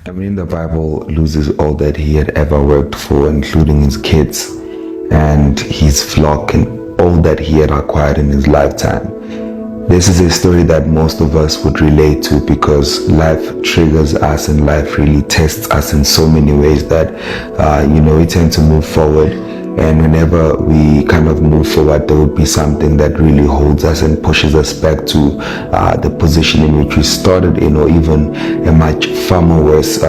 In the Bible, loses all that he had ever worked for, including his kids and his flock and all that he had acquired in his lifetime. This is a story that most of us would relate to because life triggers us and life really tests us in so many ways that, we tend to move forward. And whenever we kind of move forward, there would be something that really holds us and pushes us back to the position in which we started in, or even a much far more worse,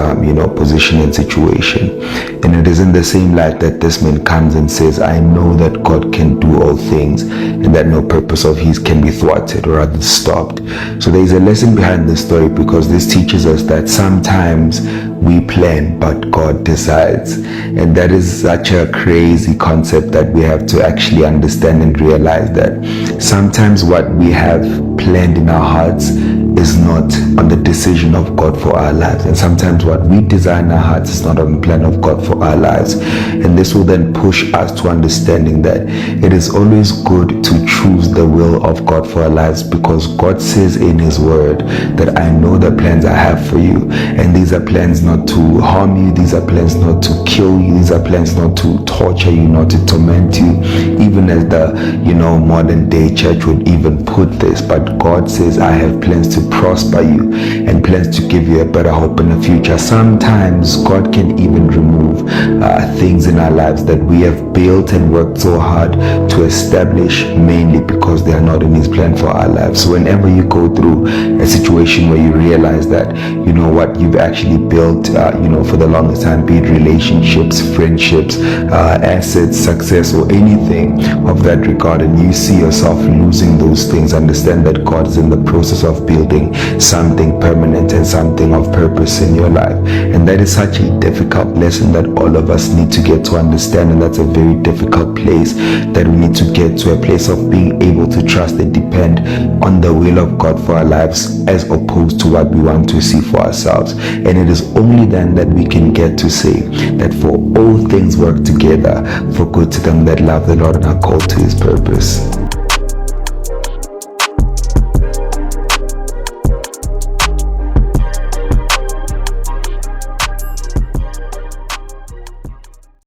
position and situation. And it is in the same light that this man comes and says, I know that God can do all things and that no purpose of his can be thwarted or rather stopped. So there is a lesson behind this story because this teaches us that sometimes we plan, but God decides. And that is such a crazy concept that we have to actually understand and realize that sometimes what we have planned in our hearts is not on the decision of God for our lives, and sometimes what we desire in our hearts is not on the plan of God for our lives. And this will then push us to understanding that it is always good to choose the will of God for our lives, because God says in his word that I know the plans I have for you, and these are plans not to harm you, these are plans not to kill you, these are plans not to torture you, not to torment you, even as the modern day church would even put this. But God says I have plans to prosper you and plans to give you a better hope in the future. Sometimes God can even remove things in our lives that we have built and worked so hard to establish, mainly because they are not in his plan for our lives. So whenever you go through a situation where you realize that what you've actually built for the longest time, be it relationships, friendships, assets, success, or anything of that regard, and you see yourself losing those things, understand that God is in the process of building something permanent and something of purpose in your life. And that is such a difficult lesson that all of us need to get to understand, and that's a very difficult place that we need to get to, a place of being able to trust and depend on the will of God for our lives as opposed to what we want to see for ourselves. And it is only then that we can get to say that for all things work together for good to them that love the Lord and are called to his purpose.